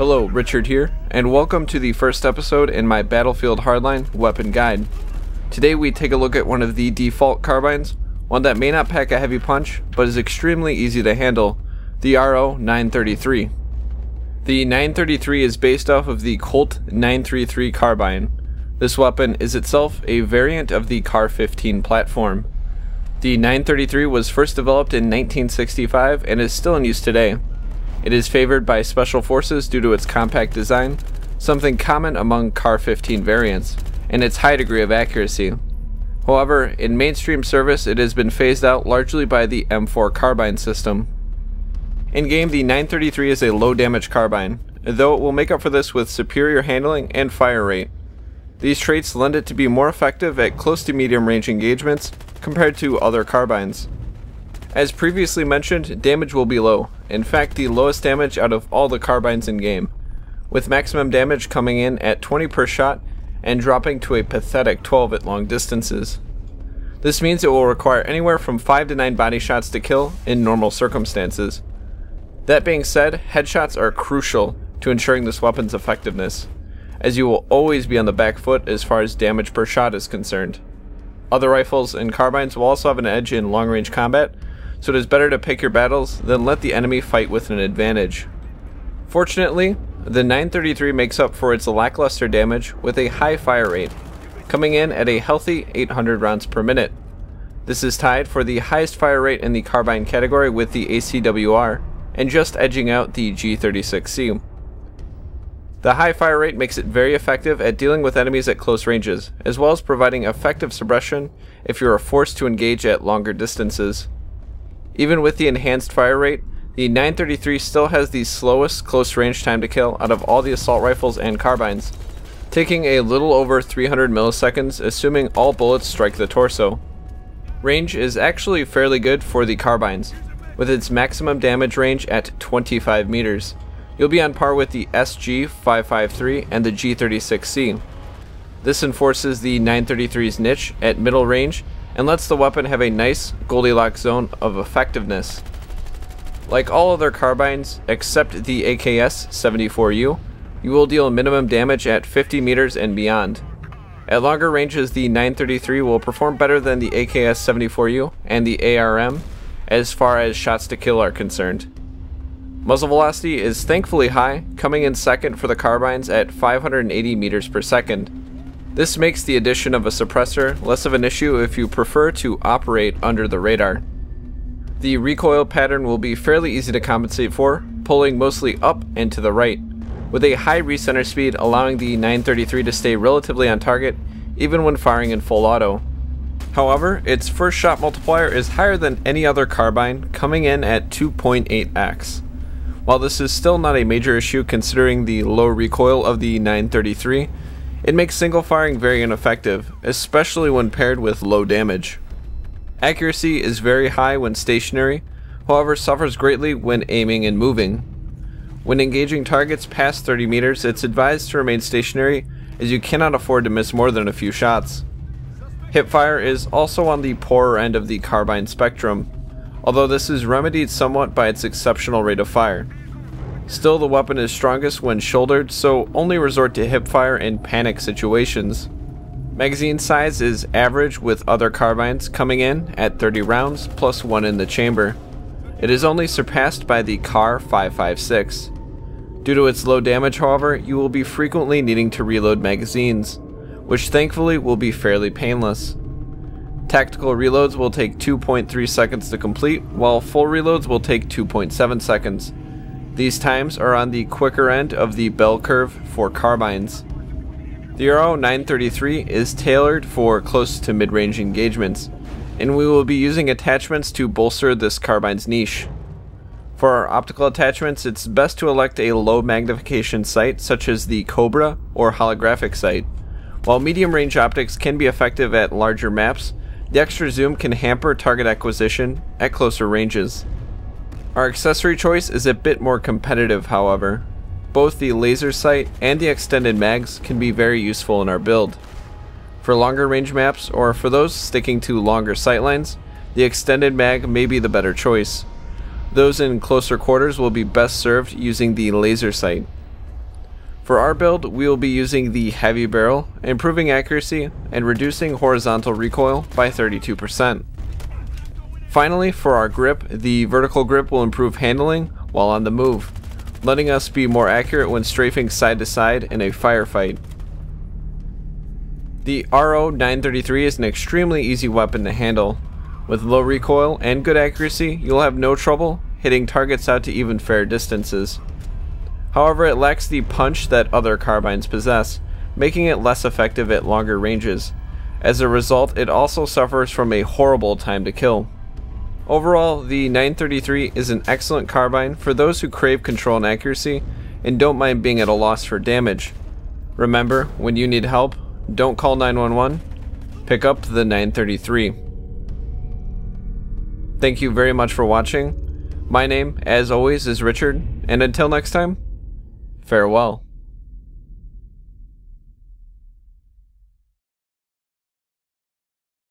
Hello, Richard here, and welcome to the first episode in my Battlefield Hardline weapon guide. Today we take a look at one of the default carbines, one that may not pack a heavy punch, but is extremely easy to handle, the RO933. The 933 is based off of the Colt 933 carbine. This weapon is itself a variant of the Car-15 platform. The 933 was first developed in 1965 and is still in use today. It is favored by special forces due to its compact design, something common among Car-15 variants, and its high degree of accuracy. However, in mainstream service it has been phased out largely by the M4 carbine system. In game, the 933 is a low damage carbine, though it will make up for this with superior handling and fire rate. These traits lend it to be more effective at close to medium range engagements compared to other carbines. As previously mentioned, damage will be low, in fact the lowest damage out of all the carbines in game, with maximum damage coming in at 20 per shot and dropping to a pathetic 12 at long distances. This means it will require anywhere from 5 to 9 body shots to kill in normal circumstances. That being said, headshots are crucial to ensuring this weapon's effectiveness, as you will always be on the back foot as far as damage per shot is concerned. Other rifles and carbines will also have an edge in long-range combat, so it is better to pick your battles than let the enemy fight with an advantage. Fortunately, the 933 makes up for its lackluster damage with a high fire rate, coming in at a healthy 800 rounds per minute. This is tied for the highest fire rate in the carbine category with the ACWR, and just edging out the G36C. The high fire rate makes it very effective at dealing with enemies at close ranges, as well as providing effective suppression if you are forced to engage at longer distances. Even with the enhanced fire rate, the 933 still has the slowest close range time to kill out of all the assault rifles and carbines, taking a little over 300 milliseconds assuming all bullets strike the torso. Range is actually fairly good for the carbines, with its maximum damage range at 25 meters. You'll be on par with the SG553 and the G36C. This enforces the 933's niche at middle range and lets the weapon have a nice Goldilocks zone of effectiveness. Like all other carbines except the ACCESSORY, you will deal minimum damage at 50 meters and beyond. At longer ranges, the 933 will perform better than the ACCESSORY and the ARM as far as shots to kill are concerned. Muzzle velocity is thankfully high, coming in second for the carbines at 580 meters per second. This makes the addition of a suppressor less of an issue if you prefer to operate under the radar. The recoil pattern will be fairly easy to compensate for, pulling mostly up and to the right, with a high recenter speed allowing the 933 to stay relatively on target even when firing in full auto. However, its first shot multiplier is higher than any other carbine, coming in at 2.8x. While this is still not a major issue considering the low recoil of the 933, it makes single firing very ineffective, especially when paired with low damage. Accuracy is very high when stationary, however suffers greatly when aiming and moving. When engaging targets past 30 meters, it's advised to remain stationary as you cannot afford to miss more than a few shots. Hipfire is also on the poorer end of the carbine spectrum, although this is remedied somewhat by its exceptional rate of fire. Still, the weapon is strongest when shouldered, so only resort to hipfire in panic situations. Magazine size is average with other carbines, coming in at 30 rounds plus 1 in the chamber. It is only surpassed by the Car-556. Due to its low damage, however, you will be frequently needing to reload magazines, which thankfully will be fairly painless. Tactical reloads will take 2.3 seconds to complete, while full reloads will take 2.7 seconds. These times are on the quicker end of the bell curve for carbines. The RO933 is tailored for close to mid-range engagements, and we will be using attachments to bolster this carbine's niche. For our optical attachments, it's best to elect a low magnification sight such as the Cobra or holographic sight. While medium range optics can be effective at larger maps, the extra zoom can hamper target acquisition at closer ranges. Our accessory choice is a bit more competitive, however. Both the laser sight and the extended mags can be very useful in our build. For longer range maps, or for those sticking to longer sightlines, the extended mag may be the better choice. Those in closer quarters will be best served using the laser sight. For our build, we will be using the heavy barrel, improving accuracy and reducing horizontal recoil by 32%. Finally, for our grip, the vertical grip will improve handling while on the move, letting us be more accurate when strafing side to side in a firefight. The RO933 is an extremely easy weapon to handle. With low recoil and good accuracy, you'll have no trouble hitting targets out to even fair distances. However, it lacks the punch that other carbines possess, making it less effective at longer ranges. As a result, it also suffers from a horrible time to kill. Overall, the 933 is an excellent carbine for those who crave control and accuracy and don't mind being at a loss for damage. Remember, when you need help, don't call 911, pick up the 933. Thank you very much for watching. My name, as always, is Richard, and until next time, farewell.